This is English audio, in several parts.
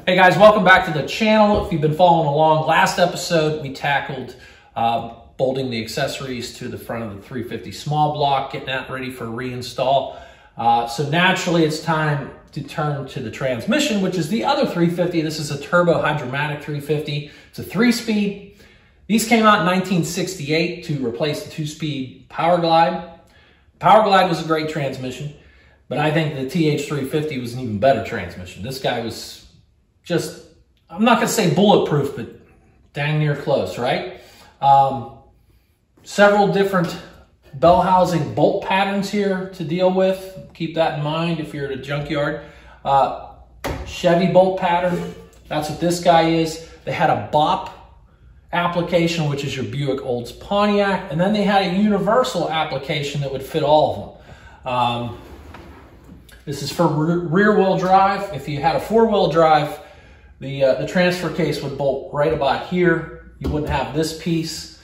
Hey guys, welcome back to the channel. If you've been following along, last episode we tackled bolting the accessories to the front of the 350 small block, getting that ready for reinstall. So naturally it's time to turn to the transmission, which is the other 350. This is a turbo hydromatic 350. It's a 3-speed. These came out in 1968 to replace the 2-speed Power Glide. Power Glide was a great transmission, but I think the TH350 was an even better transmission. This guy was just, I'm not gonna say bulletproof, but dang near close, right? Several different bell housing bolt patterns here to deal with. Keep that in mind if you're at a junkyard. Chevy bolt pattern, that's what this guy is. They had a BOP application, which is your Buick Olds Pontiac, and then they had a universal application that would fit all of them. This is for rear-wheel drive. If you had a four-wheel drive, the transfer case would bolt right about here. You wouldn't have this piece.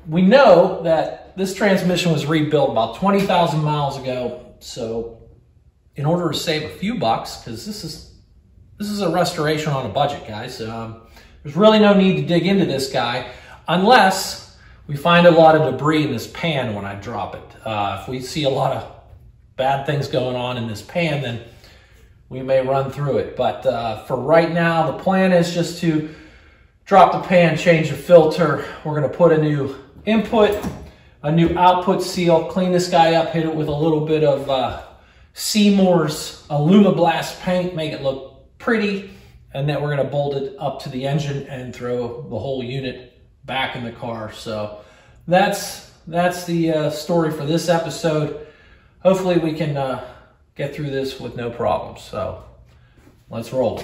We know that this transmission was rebuilt about 20,000 miles ago, so in order to save a few bucks, because this is a restoration on a budget, guys. There's really no need to dig into this guy unless we find a lot of debris in this pan when I drop it. If we see a lot of bad things going on in this pan, then we may run through it. But for right now, the plan is just to drop the pan, change the filter. We're gonna put a new input, a new output seal, clean this guy up, hit it with a little bit of Seymour's Alumablast paint, make it look pretty, and then we're gonna bolt it up to the engine and throw the whole unit back in the car. So that's the story for this episode. Hopefully we can get through this with no problems. So let's roll.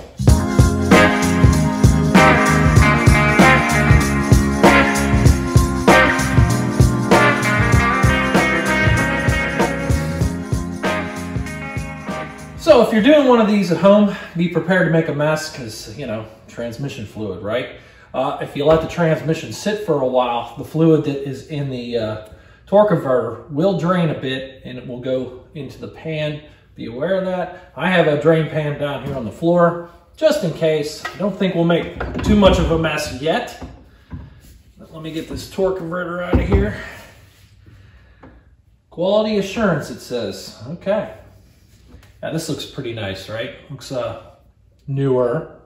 So if you're doing one of these at home, be prepared to make a mess because, you know, transmission fluid, right? If you let the transmission sit for a while, the fluid that is in the torque converter will drain a bit and it will go into the pan. Be aware of that. I have a drain pan down here on the floor, just in case. I don't think we'll make too much of a mess yet. But let me get this torque converter out of here. Quality assurance, it says. Okay. Yeah, this looks pretty nice, right? Looks newer.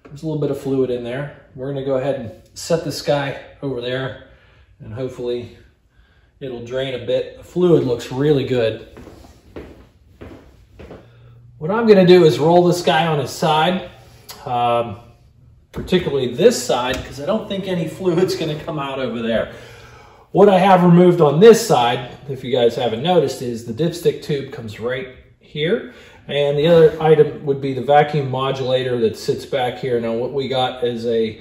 There's a little bit of fluid in there. We're gonna go ahead and set this guy over there and hopefully it'll drain a bit. The fluid looks really good. What I'm gonna do is roll this guy on his side, particularly this side, because I don't think any fluid's gonna come out over there. What I have removed on this side, if you guys haven't noticed, is the dipstick tube comes right here, and the other item would be the vacuum modulator that sits back here. Now what we got is a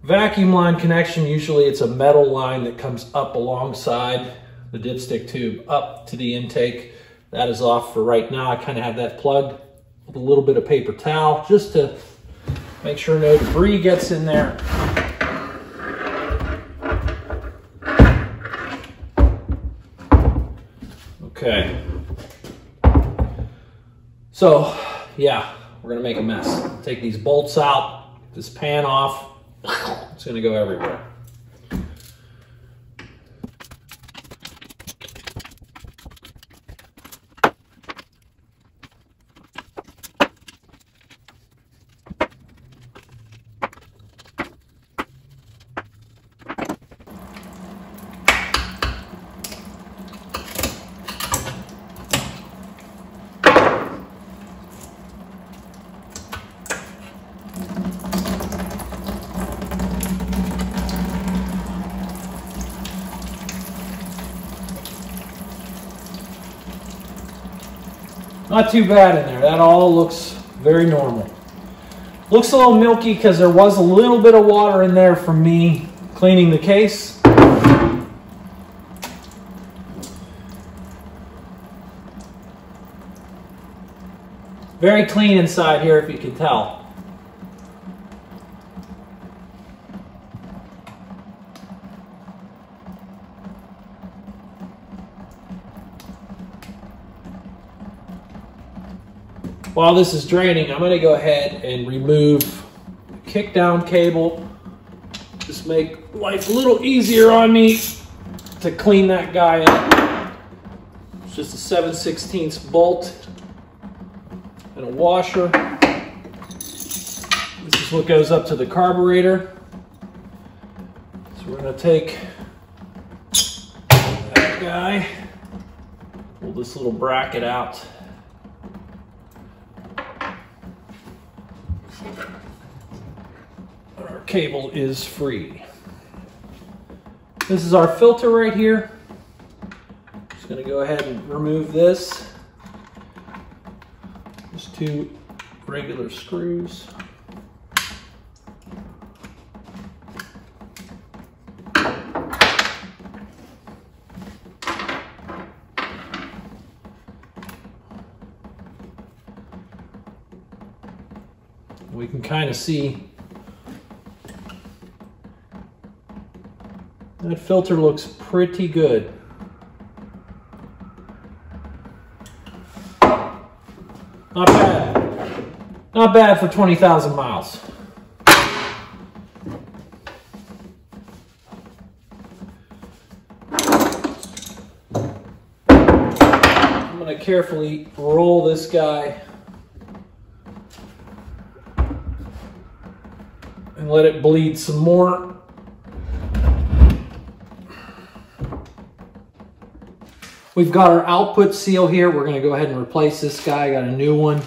vacuum line connection. Usually it's a metal line that comes up alongside the dipstick tube up to the intake. That is off for right now. I kind of have that plugged with a little bit of paper towel just to make sure no debris gets in there. Okay. So, yeah, we're gonna make a mess. Take these bolts out, get this pan off. It's gonna go everywhere. Not too bad in there. That all looks very normal. Looks a little milky because there was a little bit of water in there from me cleaning the case. Very clean inside here, if you can tell. while this is draining, I'm gonna go ahead and remove the kick down cable. Just make life a little easier on me to clean that guy up. It's just a 7/16 bolt and a washer. This is what goes up to the carburetor. So we're gonna take that guy, pull this little bracket out. Our cable is free. This is our filter right here. Just gonna go ahead and remove this. Just 2 regular screws. We can kind of see that filter looks pretty good. Not bad. Not bad for 20,000 miles. I'm going to carefully roll this guy and let it bleed some more. We've got our output seal here. We're going to go ahead and replace this guy. I got a new one.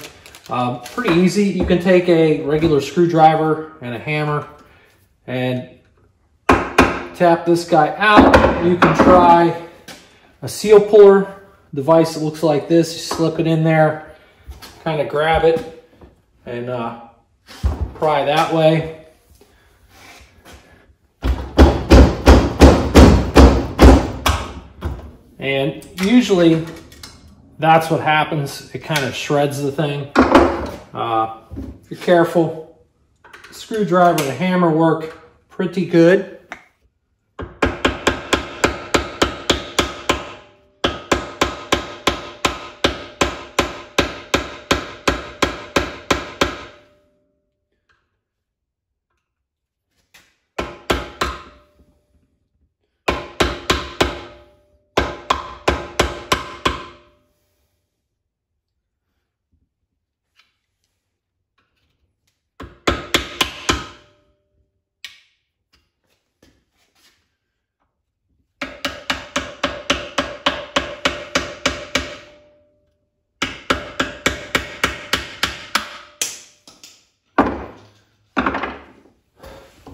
Pretty easy. You can take a regular screwdriver and a hammer and tap this guy out. You can try a seal puller device that looks like this. You slip it in there, kind of grab it, and pry that way. And usually that's what happens. It kind of shreds the thing. If you're careful, screwdriver and a hammer work pretty good.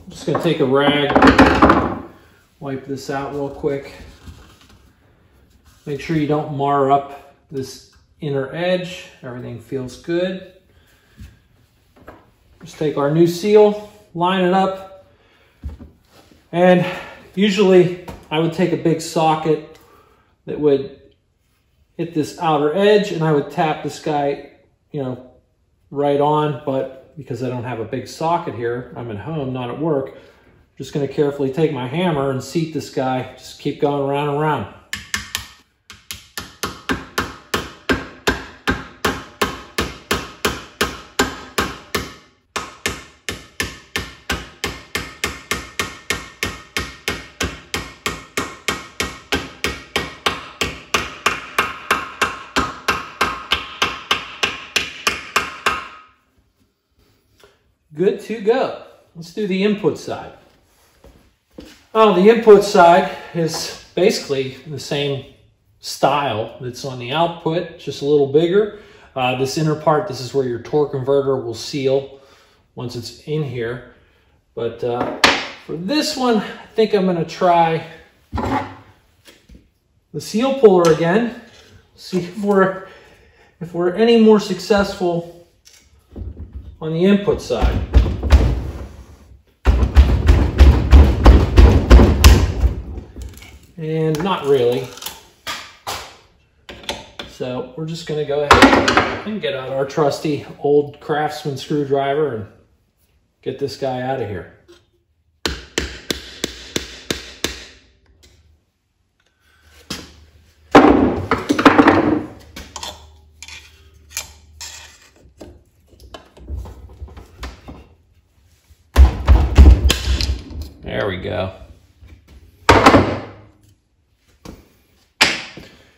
Just gonna take a rag, wipe this out real quick. Make sure you don't mar up this inner edge. Everything feels good. Just take our new seal, line it up, and usually I would take a big socket that would hit this outer edge, and I would tap this guy, right on, but because I don't have a big socket here, I'm at home, not at work, I'm just going to carefully take my hammer and seat this guy. Just keep going around and around. Good to go. Let's do the input side. Oh, the input side is basically the same style that's on the output, just a little bigger. This inner part, this is where your torque converter will seal once it's in here. But for this one, I think I'm going to try the seal puller again. See if we're any more successful on the input side. And not really. So we're just gonna go ahead and get out our trusty old Craftsman screwdriver and get this guy out of here. There we go.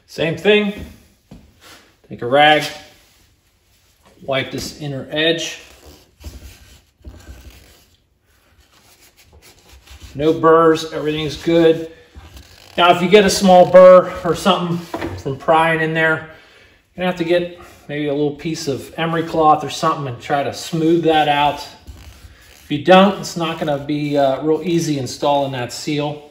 Same thing. Take a rag, wipe this inner edge. No burrs, everything's good. Now if you get a small burr or something from prying in there, you're gonna have to get maybe a little piece of emery cloth or something and try to smooth that out. If you don't, it's not gonna be real easy installing that seal.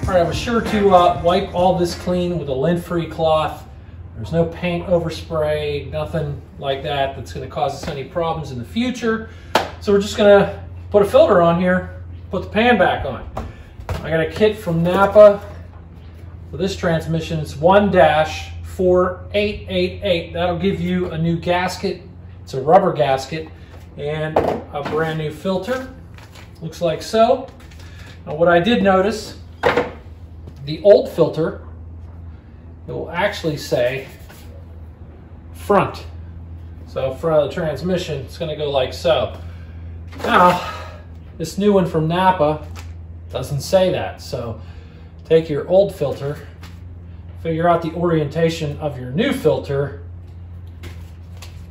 I was sure to wipe all this clean with a lint-free cloth. There's no paint overspray, nothing like that that's going to cause us any problems in the future. So we're just going to put a filter on here, put the pan back on. I got a kit from Napa for this transmission. It's 1-4888. That'll give you a new gasket. It's a rubber gasket and a brand new filter. Looks like so. Now what I did notice, the old filter, it will actually say front. So front of the transmission, it's going to go like so. Now, this new one from Napa doesn't say that. So take your old filter, figure out the orientation of your new filter.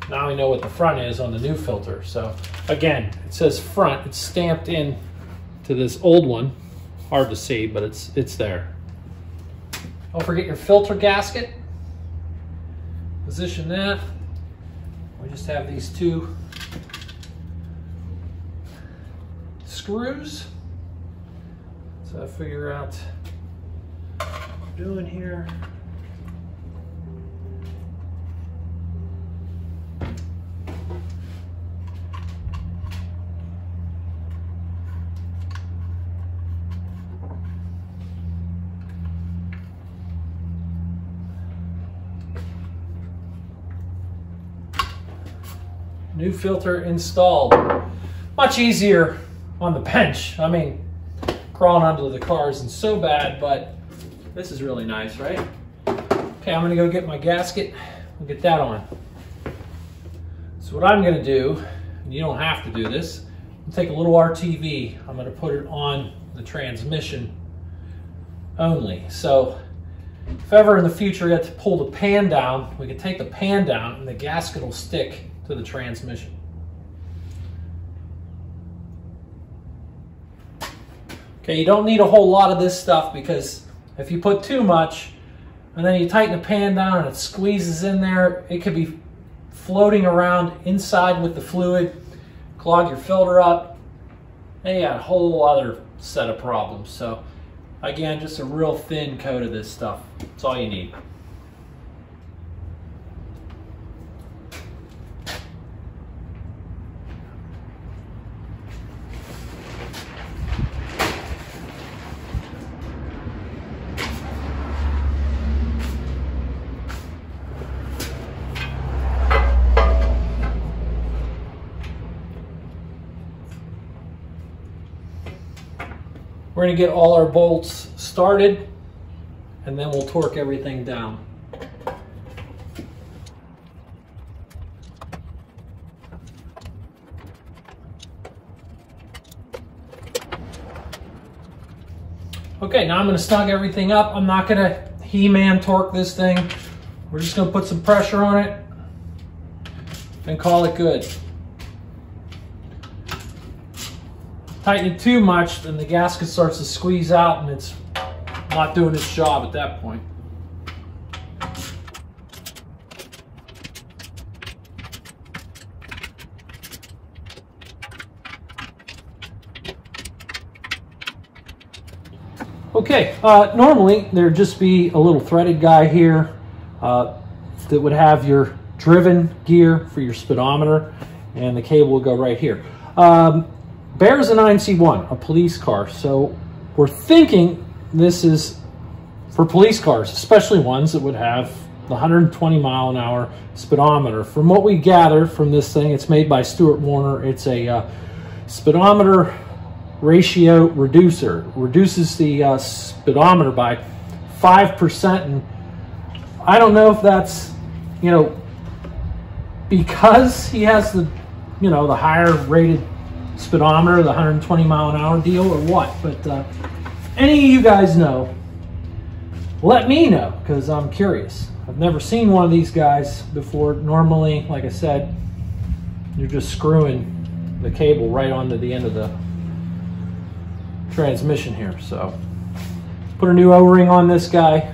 Now we know what the front is on the new filter. So again, it says front. It's stamped in to this old one. Hard to see, but it's there. Don't forget your filter gasket. Position that. We just have these two screws. So I figure out what I'm doing here. New filter installed. Much easier on the bench. I mean, crawling onto the car isn't so bad, but this is really nice, right? Okay, I'm gonna go get my gasket and get that on. So what I'm gonna do, and you don't have to do this, I'll take a little RTV, I'm gonna put it on the transmission only. So if ever in the future you have to pull the pan down, we can take the pan down and the gasket will stick to the transmission. Okay, you don't need a whole lot of this stuff because if you put too much and then you tighten the pan down and it squeezes in there, it could be floating around inside with the fluid, clog your filter up, and you got a whole other set of problems. So again, just a real thin coat of this stuff. That's all you need. We're going to get all our bolts started, and then we'll torque everything down. Okay, now I'm going to snug everything up. I'm not going to He-Man torque this thing. We're just going to put some pressure on it and call it good. Tighten it too much, then the gasket starts to squeeze out and it's not doing its job at that point. Okay, normally there'd just be a little threaded guy here that would have your driven gear for your speedometer, and the cable would go right here. Bear's a 9C1, a police car, so we're thinking this is for police cars, especially ones that would have the 120 mile an hour speedometer. From what we gather from this thing, it's made by Stuart Warner. It's a speedometer ratio reducer. Reduces the speedometer by 5%, and I don't know if that's, you know, because he has the, you know, the higher rated speedometer, the 120 mile an hour deal, or what. But any of you guys know, let me know, because I'm curious. I've never seen one of these guys before. Normally, like I said, you're just screwing the cable right onto the end of the transmission here. So put a new O-ring on this guy.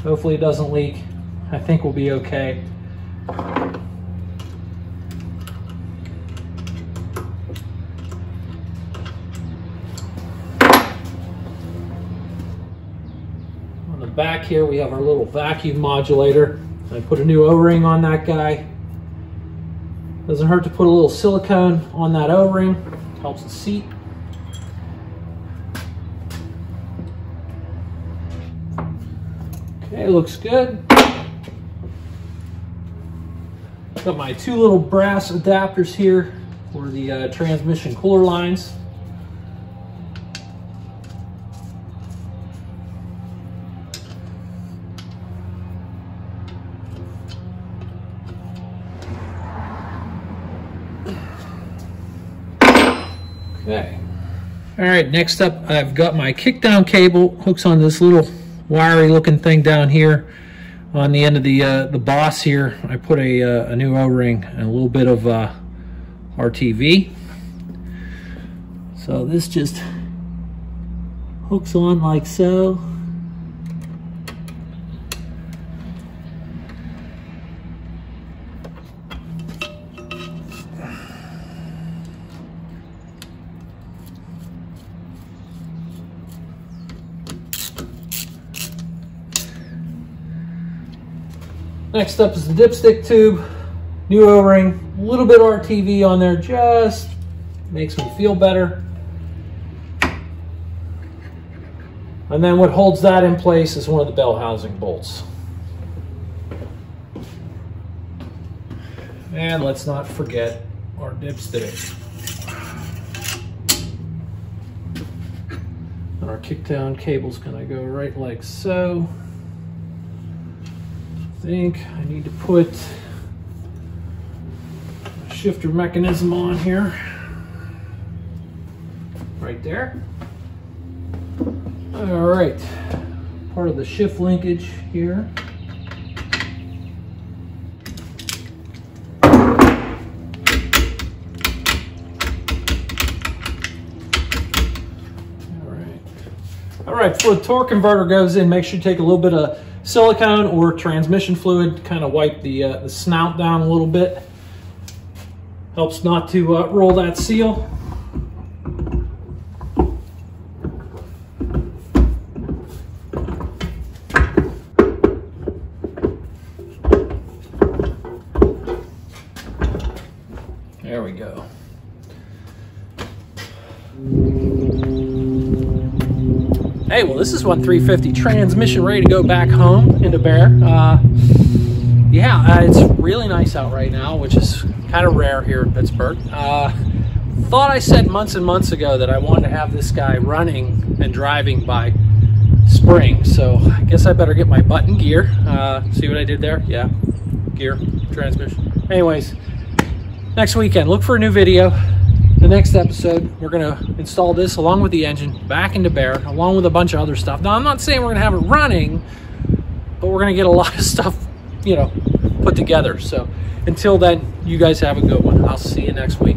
Hopefully it doesn't leak. I think we'll be okay. On the back here we have our little vacuum modulator. I put a new O-ring on that guy. Doesn't hurt to put a little silicone on that O-ring. Helps the seat. Okay, looks good. Got my two little brass adapters here for the transmission cooler lines. Okay. All right, next up I've got my kickdown cable. Hooks on this little wiry looking thing down here on the end of the boss here. I put a new O-ring and a little bit of RTV. So this just hooks on like so. Next up is the dipstick tube, new O-ring, a little bit of RTV on there, just makes me feel better. And then what holds that in place is one of the bell housing bolts. And let's not forget our dipstick. And our kickdown cable's gonna go right like so. I think I need to put a shifter mechanism on here, right there. All right, part of the shift linkage here. All right, before the torque converter goes in, make sure you take a little bit of silicone or transmission fluid, kind of wipe the snout down a little bit. Helps not to roll that seal. There we go. Hey, well, this is 350 transmission ready to go back home into Bear. Yeah, it's really nice out right now, which is kind of rare here in Pittsburgh. thought I said months and months ago that I wanted to have this guy running and driving by spring. So I guess I better get my butt in gear. See what I did there? Yeah, gear, transmission. Anyways, next weekend, look for a new video. The next episode, we're gonna install this along with the engine back into Bear, along with a bunch of other stuff. Now, I'm not saying we're gonna have it running, but we're gonna get a lot of stuff, you know, put together. So until then, you guys have a good one. I'll see you next week.